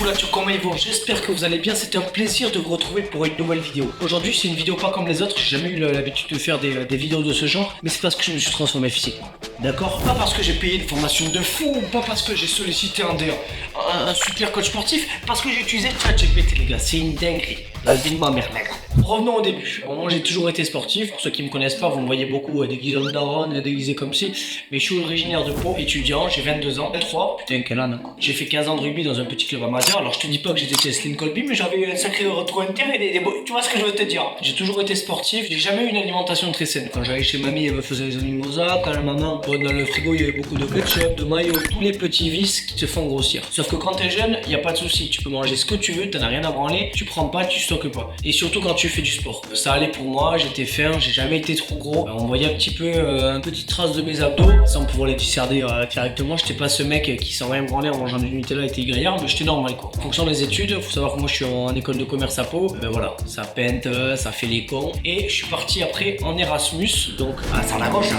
populature, comment ils vont? J'espère que vous allez bien, c'est un plaisir de vous retrouver pour une nouvelle vidéo. Aujourd'hui c'est une vidéo pas comme les autres, j'ai jamais eu l'habitude de faire des vidéos de ce genre, mais c'est parce que je me suis transformé physiquement. D'accord? Pas parce que j'ai payé une formation de fou, pas parce que j'ai sollicité un super coach sportif, parce que j'ai utilisé ChatGPT les gars, c'est une dinguerie. La vie de ma mère les gars. Revenons au début. Bon, moi j'ai toujours été sportif, pour ceux qui me connaissent pas, vous me voyez beaucoup déguisé en daron, déguisé comme ci, mais je suis originaire de Pau, étudiant, j'ai 22 ans, 23, putain quel âne. J'ai fait 15 ans de rugby dans un petit club amateur, alors je te dis pas que j'étais Cheslin Colby, mais j'avais eu un sacré retour interne et tu vois ce que je veux te dire. J'ai toujours été sportif, j'ai jamais eu une alimentation très saine. Quand j'allais chez mamie, elle me faisait des mimosas, quand la maman, dans le frigo il y avait beaucoup de ketchup, de maillot, tous les petits vices qui te font grossir. Sauf que quand t'es jeune, y a pas de souci, tu peux manger ce que tu veux, t'en as rien à branler, tu prends pas, tu stockes pas. Et surtout quand tu fais du sport. Ça allait pour moi, j'étais fin, j'ai jamais été trop gros. On voyait un petit peu, une petite trace de mes abdos, sans pouvoir les discerner directement. J'étais pas ce mec qui s'en rien branler en mangeant du Nutella et des grillades, mais j'étais normal quoi. En fonction des études, faut savoir que moi je suis en école de commerce à Pau, ben voilà, ça peinte, ça fait les cons. Et je suis parti après en Erasmus, donc à Saragossa,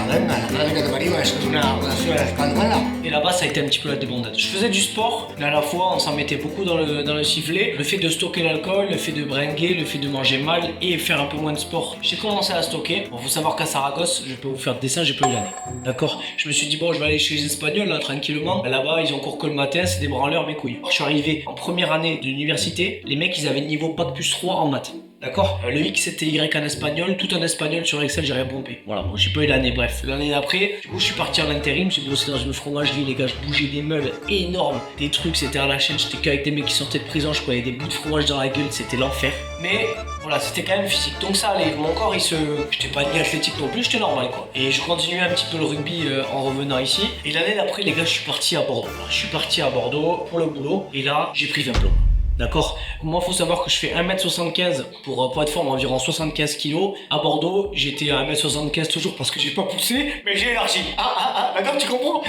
et là-bas ça a été un petit peu la débandade. Je faisais du sport, mais à la fois on s'en mettait beaucoup dans le sifflet. Le fait de stocker l'alcool, le fait de bringuer, le fait de manger mal et faire un peu moins de sport. J'ai commencé à stocker. Bon, faut savoir qu'à Saragosse, je peux vous faire le dessin, j'ai pas eu l'année. D'accord? Je me suis dit, bon, je vais aller chez les Espagnols, là, tranquillement. Là-bas, ils ont cours que le matin, c'est des branleurs, mes couilles. Je suis arrivé en première année de l'université. Les mecs, ils avaient niveau bac plus 3 en maths. D'accord? Le X c'était Y en espagnol, tout en espagnol sur Excel, j'ai rien pompé. Voilà, bon, j'ai pas eu l'année, bref. L'année d'après, du coup, je suis parti en intérim, j'ai bossé dans une fromagerie, les gars, je bougeais des meubles énormes, des trucs, c'était à la chaîne, j'étais qu'avec des mecs qui sortaient de prison, je prenais des bouts de fromage dans la gueule, c'était l'enfer. Mais voilà, c'était quand même physique, donc ça allait. Mon corps, j'étais pas ni athlétique non plus, j'étais normal quoi. Et je continuais un petit peu le rugby en revenant ici. Et l'année d'après, les gars, je suis parti à Bordeaux. Je suis parti à Bordeaux pour le boulot, et là, j'ai pris 20 plombs. D'accord? Moi, faut savoir que je fais 1m75 pour être fort, environ 75 kg. À Bordeaux, j'étais à 1m75 toujours parce que j'ai pas poussé, mais j'ai élargi. D'accord, tu comprends?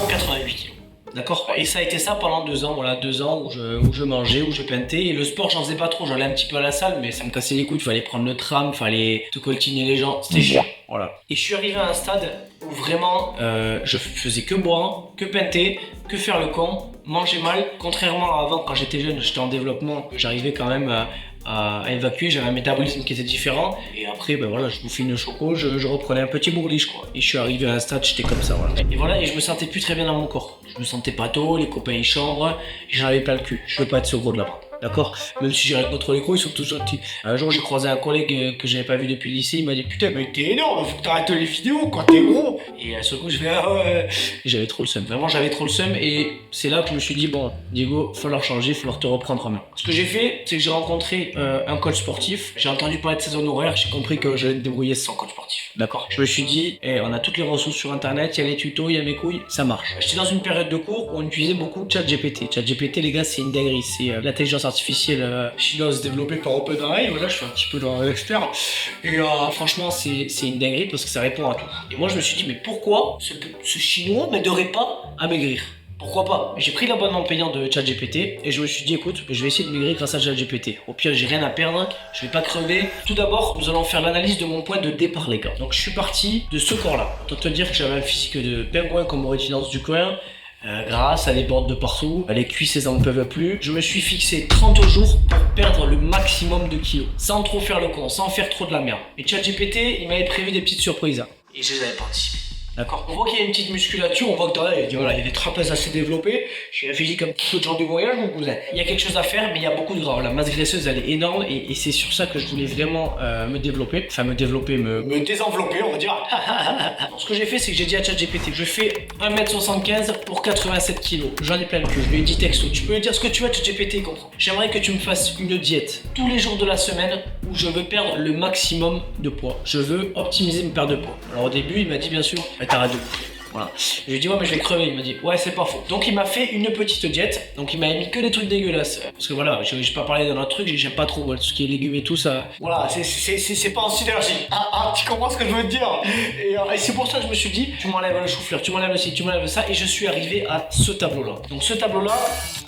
88 kg. D'accord? Et ça a été ça pendant 2 ans, voilà, 2 ans où je mangeais, où je peintais. Et le sport, j'en faisais pas trop, j'allais un petit peu à la salle, mais ça me cassait les couilles, fallait prendre le tram, fallait te coltiner les gens, c'était chiant. Voilà. Et je suis arrivé à un stade où vraiment, je faisais que boire, que peinter, que faire le con, manger mal. Contrairement à avant, quand j'étais jeune, j'étais en développement, j'arrivais quand même à évacuer, j'avais un métabolisme qui était différent. Et après, ben voilà, je bouffais une choco, je reprenais un petit bourliche quoi. Et je suis arrivé à un stade, j'étais comme ça, voilà. Et voilà, et je me sentais plus très bien dans mon corps. Je me sentais pas tôt, les copains ils chambrent, j'en avais plein le cul. Je veux pas être ce gros de là-bas. D'accord? Même si j'ai rien contre les gros, ils sont tous gentils. Un jour, j'ai croisé un collègue que j'avais pas vu depuis le lycée, il m'a dit putain, mais t'es énorme, faut que t'arrêtes les vidéos quand t'es gros. Et à ce coup, je vais j'avais trop le seum. Vraiment, j'avais trop le seum et c'est là que je me suis dit bon, Diego, falloir changer, falloir te reprendre en main. Ce que j'ai fait, c'est que j'ai rencontré un coach sportif. J'ai entendu parler de saison horaire, j'ai compris que j'allais me débrouiller sans coach sportif. D'accord? Je me suis dit, on a toutes les ressources sur internet, il y a les tutos, il y a mes couilles, ça marche. J'étais dans une période de cours où on utilisait beaucoup ChatGPT. ChatGPT, les gars, c'est une dinguerie, c'est l'intelligence artificielle chinoise développée par OpenAI. Voilà, je suis un petit peu dans l'expert. Et franchement, c'est une dinguerie parce que ça répond à tout. Et moi, je me suis dit, mais pourquoi ce chinois m'aiderait pas à maigrir? Pourquoi pas? J'ai pris l'abonnement payant de ChatGPT et je me suis dit, écoute, je vais essayer de maigrir grâce à ChatGPT. Au pire, j'ai rien à perdre, je vais pas crever. Tout d'abord, nous allons faire l'analyse de mon point de départ, les gars. Donc, je suis parti de ce corps-là. Autant te dire que j'avais un physique de pingouin comme aurait dit du coin. Grâce à des bordes de partout, les cuisses elles en peuvent plus. Je me suis fixé 30 jours pour perdre le maximum de kilos, sans trop faire le con, sans faire trop de la merde. Et ChatGPT, il m'avait prévu des petites surprises. Et je les avais pas anticipées. D'accord? On voit qu'il y a une petite musculature, on voit que dans là, il y a des trapèzes assez développés. J'ai un physique un petit peu de genre du voyage, mon cousin. Il y a quelque chose à faire, mais il y a beaucoup de gras. La masse graisseuse, elle est énorme et c'est sur ça que je voulais vraiment me développer. Enfin, me désenvelopper, on va dire. Ce que j'ai fait, c'est que j'ai dit à ChatGPT, je fais 1m75 pour 87 kg. J'en ai plein le cul. Je lui ai dit texto, tu peux lui dire ce que tu veux, ChatGPT, il comprend. J'aimerais que tu me fasses une diète tous les jours de la semaine où je veux perdre le maximum de poids. Je veux optimiser mes pertes de poids. Alors au début, il m'a dit bien sûr, t'arrêtes de bouffer. Voilà. Je lui ai dit ouais mais je vais crever, il m'a dit ouais c'est pas faux. Donc il m'a fait une petite diète, donc il m'a mis que des trucs dégueulasses. Parce que voilà, je vais pas parler d'un autre truc, j'aime pas trop tout ce qui est légumes et tout ça. Voilà, c'est pas en synergie. Tu comprends ce que je veux te dire? Et c'est pour ça que je me suis dit, tu m'enlèves le chou-fleur, tu m'enlèves ci, tu m'enlèves ça, et je suis arrivé à ce tableau-là. Donc ce tableau-là,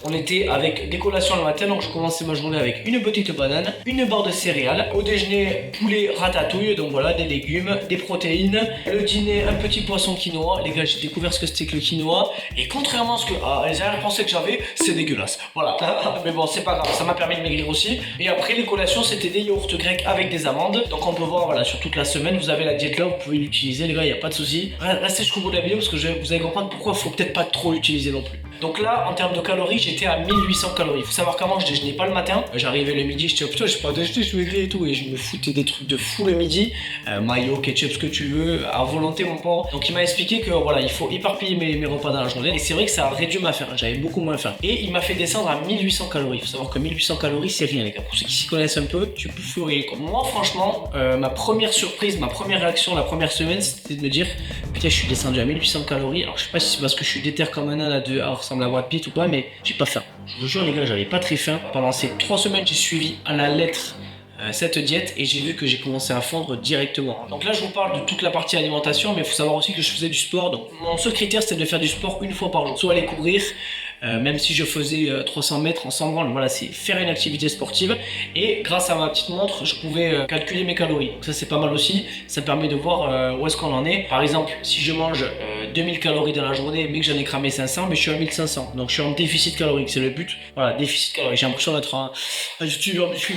on était avec des collations le matin, donc je commençais ma journée avec une petite banane, une barre de céréales, au déjeuner poulet ratatouille, donc voilà, des légumes, des protéines, le dîner un petit poisson quinoa. Les les gars, j'ai découvert ce que c'était que le quinoa. Et contrairement à ce que les arrière-pensées que j'avais, c'est dégueulasse. Voilà. Mais bon, c'est pas grave, ça m'a permis de maigrir aussi. Et après, les collations, c'était des yaourts grecs avec des amandes. Donc on peut voir, voilà, sur toute la semaine, vous avez la diète là, vous pouvez l'utiliser, les gars, il n'y a pas de souci. Restez jusqu'au bout de la vidéo parce que vous allez comprendre pourquoi il faut peut-être pas trop l'utiliser non plus. Donc là, en termes de calories, j'étais à 1800 calories. Il faut savoir qu'avant, je déjeunais pas le matin. J'arrivais le midi, j'étais putain, j'ai pas déjeuné, je maigris et tout. Et je me foutais des trucs de fou le midi. Mayo, ketchup, ce que tu veux, à volonté, mon pauvre. Donc il m'a expliqué que voilà, il faut éparpiller mes repas dans la journée. Et c'est vrai que ça a réduit ma faim. J'avais beaucoup moins faim. Et il m'a fait descendre à 1800 calories. Il faut savoir que 1800 calories, c'est rien, les gars. Pour ceux qui s'y connaissent un peu, tu peux fourrer. Moi, franchement, ma première surprise, ma première réaction la première semaine, c'était de me dire putain, je suis descendu à 1800 calories. Alors je sais pas si c'est parce que je suis déter comme un âne à ressemble à Brad Pitt ou pas, mais j'ai pas faim. Je vous jure, les gars, j'avais pas très faim. Pendant ces 3 semaines, j'ai suivi à la lettre cette diète et j'ai vu que j'ai commencé à fondre directement. Donc là, je vous parle de toute la partie alimentation, mais il faut savoir aussi que je faisais du sport. Donc mon seul critère, c'était de faire du sport une fois par jour. Soit aller courir, même si je faisais 300 mètres en s'en branle, voilà, c'est faire une activité sportive. Et grâce à ma petite montre, je pouvais calculer mes calories. Donc ça, c'est pas mal aussi. Ça permet de voir où est-ce qu'on en est. Par exemple, si je mange 2000 calories dans la journée, mais que j'en ai cramé 500, mais je suis à 1500. Donc je suis en déficit calorique, c'est le but. Voilà, déficit calorique. J'ai l'impression d'être un youtubeur, mais je suis...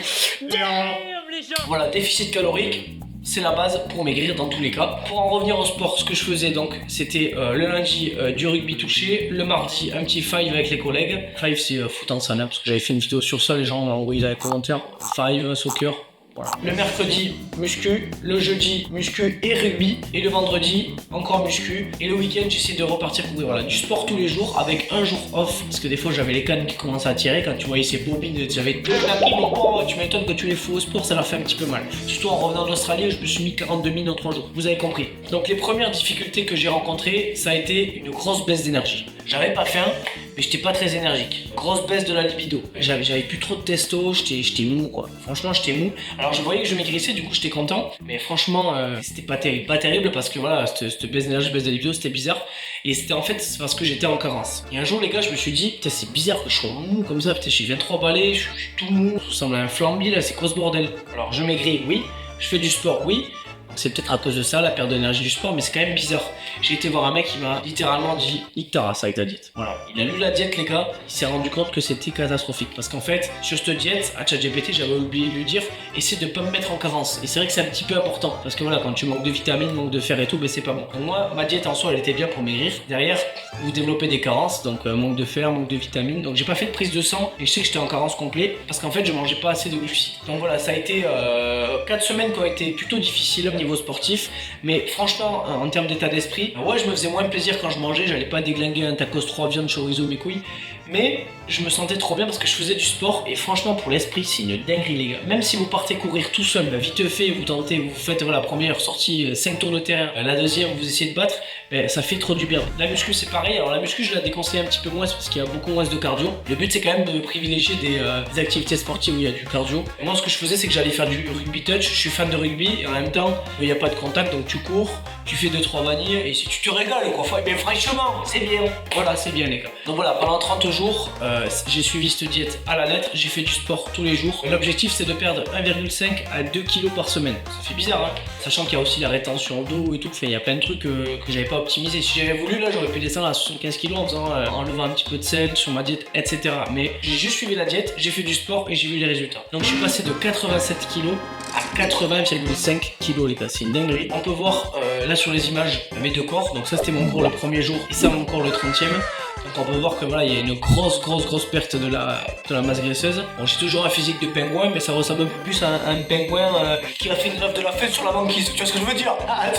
Voilà, déficit calorique. C'est la base pour maigrir dans tous les cas. Pour en revenir au sport, ce que je faisais donc, c'était le lundi du rugby touché, le mardi un petit five avec les collègues. Five c'est foot en salle, hein, parce que j'avais fait une vidéo sur ça, les gens ont envoyé dans les commentaires. Five, soccer. Voilà. Le mercredi, muscu, le jeudi, muscu et rugby, et le vendredi, encore muscu, et le week-end, j'essaie de repartir courir. Voilà, du sport tous les jours avec un jour off, parce que des fois j'avais les cannes qui commençaient à tirer, quand tu voyais ces bobines, j'avais 2 tapis, mon pauvre, tu m'étonnes que tu les fous au sport, ça leur fait un petit peu mal. Surtout en revenant d'Australie, je me suis mis 42 000 en 3 jours, vous avez compris. Donc les premières difficultés que j'ai rencontrées, ça a été une grosse baisse d'énergie. J'avais pas faim, mais j'étais pas très énergique. Grosse baisse de la libido. J'avais plus trop de testo, j'étais mou quoi. Franchement, j'étais mou. Alors je voyais que je maigrissais, du coup j'étais content. Mais franchement, c'était pas terrible. Pas terrible parce que voilà, cette baisse d'énergie, baisse de libido, c'était bizarre. Et c'était en fait parce que j'étais en carence. Et un jour, les gars, je me suis dit, putain, c'est bizarre que je sois mou comme ça. Putain, j'ai 23 balais, je suis tout mou. Ça ressemble à un flambi là, c'est quoi ce bordel? Alors je maigris, oui. Je fais du sport, oui. C'est peut-être à cause de ça, la perte d'énergie du sport, mais c'est quand même bizarre. J'ai été voir un mec qui m'a littéralement dit nique ta race avec ta diète. Voilà. Il a lu la diète, les gars, il s'est rendu compte que c'était catastrophique. Parce qu'en fait, sur cette diète, à ChatGPT, j'avais oublié de lui dire essaie de pas me mettre en carence. Et c'est vrai que c'est un petit peu important. Parce que voilà, quand tu manques de vitamines, manques de fer et tout, ben c'est pas bon. Donc moi, ma diète en soi, elle était bien pour maigrir. Derrière, vous développez des carences, donc manque de fer, manque de vitamines. Donc j'ai pas fait de prise de sang et je sais que j'étais en carence complet parce qu'en fait, je mangeais pas assez de glucides. Donc voilà, ça a été 4 semaines qui ont été plutôt difficiles au niveau sportif, mais franchement en termes d'état d'esprit, ouais, je me faisais moins plaisir quand je mangeais, j'allais pas déglinguer un tacos 3 viandes chorizo mes couilles, mais je me sentais trop bien parce que je faisais du sport et franchement pour l'esprit c'est une dinguerie les gars. Même si vous partez courir tout seul, bah, vite fait vous tentez, vous faites voilà, la première sortie 5 tours de terrain, la deuxième vous essayez de battre, bah, ça fait trop du bien. La muscu c'est pareil, alors la muscu je la déconseille un petit peu moins parce qu'il y a beaucoup moins de cardio. Le but c'est quand même de privilégier des activités sportives où il y a du cardio. Et moi ce que je faisais c'est que j'allais faire du rugby touch, je suis fan de rugby et en même temps il n'y a pas de contact donc tu cours, tu fais 2-3 vanilles et si tu te régales quoi, mais franchement c'est bien, voilà c'est bien les gars. Donc voilà, pendant 30 jours j'ai suivi cette diète à la lettre, j'ai fait du sport tous les jours. L'objectif c'est de perdre 1,5 à 2 kg par semaine. Ça fait bizarre hein, sachant qu'il y a aussi la rétention d'eau et tout, il y a plein de trucs que j'avais pas optimisé. Si j'avais voulu là j'aurais pu descendre à 75 kg en faisant, en levant un petit peu de sel sur ma diète etc. Mais j'ai juste suivi la diète, j'ai fait du sport et j'ai vu les résultats. Donc je suis passé de 87 kg à 80,5 kg les gars, c'est une dinguerie. On peut voir là sur les images mes 2 corps, donc ça c'était mon corps le premier jour et ça mon corps le 30e. Donc on peut voir que voilà, il y a une grosse perte de la masse graisseuse. Bon, j'ai toujours un physique de pingouin, mais ça ressemble un peu plus à un pingouin qui a fait une grève de la fête sur la banquise. Tu vois ce que je veux dire?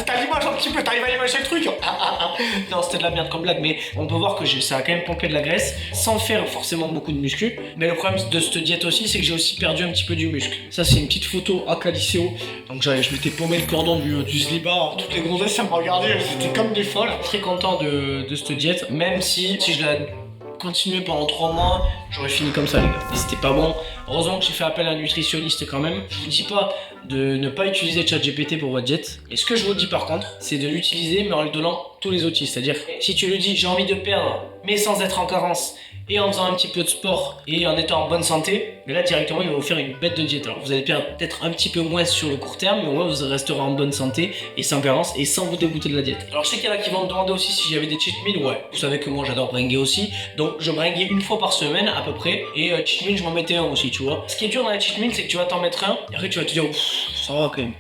T'as l'image un petit peu, t'arrives à imager le truc. Non, c'était de la merde comme blague, mais on peut voir que ça a quand même pompé de la graisse sans faire forcément beaucoup de muscu. Mais le problème de cette diète aussi, c'est que j'ai aussi perdu un petit peu du muscle. Ça, c'est une petite photo à Caliceo. Donc je m'étais paumé le cordon du slibard. Toutes les gonzesses, ça me regardaient, c'était comme des folles. Très content de cette diète, même si je la continuais pendant 3 mois, j'aurais fini comme ça les gars. Et c'était pas bon. Heureusement que j'ai fait appel à un nutritionniste quand même. Je vous dis pas de ne pas utiliser ChatGPT pour votre diète. Et ce que je vous dis par contre, c'est de l'utiliser mais en lui donnant tous les outils. C'est-à-dire, si tu lui dis j'ai envie de perdre mais sans être en carence et en faisant un petit peu de sport et en étant en bonne santé, mais là directement il va vous faire une bête de diète. Alors vous allez perdre peut-être un petit peu moins sur le court terme, mais au moins vous resterez en bonne santé et sans carence et sans vous dégoûter de la diète. Alors je sais qu'il y en a qui vont me demander aussi si j'avais des cheat meals. Ouais, vous savez que moi j'adore bringuer aussi, donc je bringuais une fois par semaine à peu près, et cheat meal je m'en mettais un aussi, tu vois. Ce qui est dur dans les cheat meals, c'est que tu vas t'en mettre un et après tu vas te dire ça va quand même.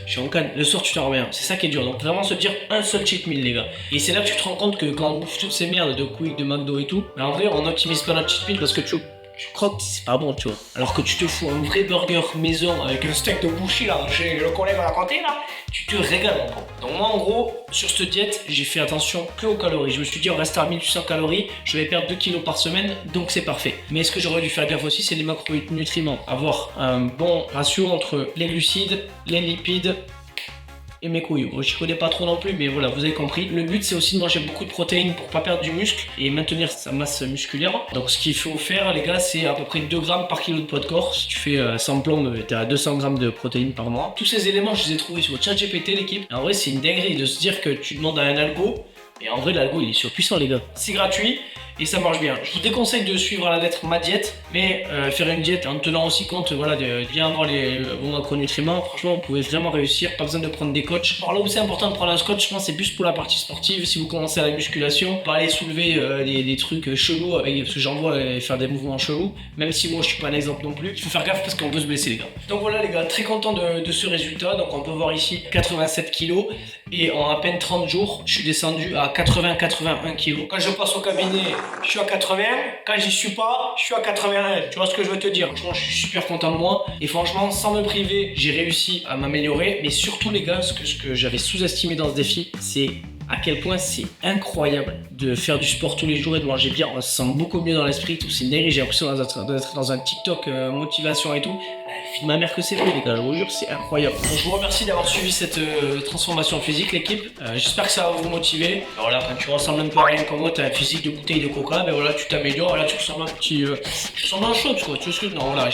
Je suis en canne, le soir tu t'en remets un, c'est ça qui est dur, donc vraiment se dire un seul cheat meal les gars. Et c'est là que tu te rends compte que quand on bouffe toutes ces merdes de Quick, de McDo et tout, mais en vrai on optimise pas notre cheat meal parce que tu croques, c'est pas bon tu vois. Alors que tu te fous un vrai burger maison avec un steak de bouchie là, chez le collègue à la cantine là, tu te régales mon pote. Donc moi en gros, sur cette diète, j'ai fait attention que aux calories. Je me suis dit on reste à 1800 calories, je vais perdre 2 kilos par semaine, donc c'est parfait. Mais ce que j'aurais dû faire gaffe aussi, c'est les macronutriments. Avoir un bon ratio entre les glucides, les lipides et mes couilles. Bon, j'y connais pas trop non plus, mais voilà, vous avez compris. Le but, c'est aussi de manger beaucoup de protéines pour pas perdre du muscle et maintenir sa masse musculaire. Donc, ce qu'il faut faire, les gars, c'est à peu près 2 grammes par kilo de poids de corps. Si tu fais sans plomb, t'es à 200 grammes de protéines par mois. Tous ces éléments, je les ai trouvés sur ChatGPT, l'équipe. En vrai, c'est une dinguerie de se dire que tu demandes à un algo. Et en vrai, l'algo, il est surpuissant, les gars. C'est gratuit et ça marche bien. Je vous déconseille de suivre à la lettre ma diète, mais faire une diète en tenant aussi compte voilà, de bien avoir les bons macronutriments. Franchement, vous pouvez vraiment réussir. Pas besoin de prendre des coachs. Alors là où c'est important de prendre un coach, je pense c'est plus pour la partie sportive. Si vous commencez à la musculation, pas aller soulever des trucs chelous avec ce que j'en vois faire des mouvements chelous. Même si moi, je suis pas un exemple non plus. Il faut faire gaffe parce qu'on peut se blesser, les gars. Donc voilà, les gars, très content de ce résultat. Donc on peut voir ici 87 kilos et en à peine 30 jours, je suis descendu à 80-81 kilos. Quand je passe au cabinet, je suis à 80. Quand j'y suis pas, je suis à 81. Tu vois ce que je veux te dire? Franchement, je suis super content de moi. Et franchement, sans me priver, j'ai réussi à m'améliorer. Mais surtout, les gars, ce que j'avais sous-estimé dans ce défi, c'est à quel point c'est incroyable de faire du sport tous les jours et de manger bien. On se sent beaucoup mieux dans l'esprit. Tout, c'est une dinguerie. J'ai l'impression d'être dans un TikTok motivation et tout. Fille ma mère que c'est vrai les gars, je vous jure, c'est incroyable. Donc, je vous remercie d'avoir suivi cette transformation physique, l'équipe. J'espère que ça va vous motiver. Alors là, quand tu ressembles un peu à rien comme moi, t'as un physique de bouteille de coca, ben voilà, tu t'améliores. Là, tu ressembles un petit, tu ressembles à un shot, quoi. Tu vois ce que non, voilà,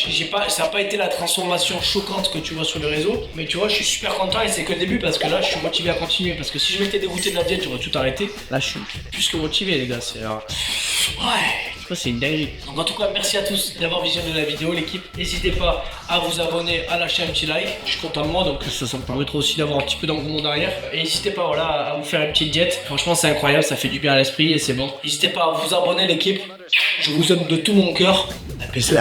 ça n'a pas été la transformation choquante que tu vois sur le réseau, mais tu vois, je suis super content et c'est que le début parce que là, je suis motivé à continuer. Parce que si je m'étais dégoûté de la diète, j'aurais tout arrêté. Là, je suis plus que motivé, les gars. C'est ouais, c'est une dinguerie. Donc en tout cas, merci à tous d'avoir visionné la vidéo, l'équipe. N'hésitez pas à vous abonner, à lâcher un petit like. Je suis content de moi, donc ça me permettra aussi d'avoir un petit peu d'engouement derrière. Et n'hésitez pas voilà, à vous faire une petite diète. Franchement, c'est incroyable, ça fait du bien à l'esprit et c'est bon. N'hésitez pas à vous abonner, l'équipe. Je vous aime de tout mon cœur. Peace.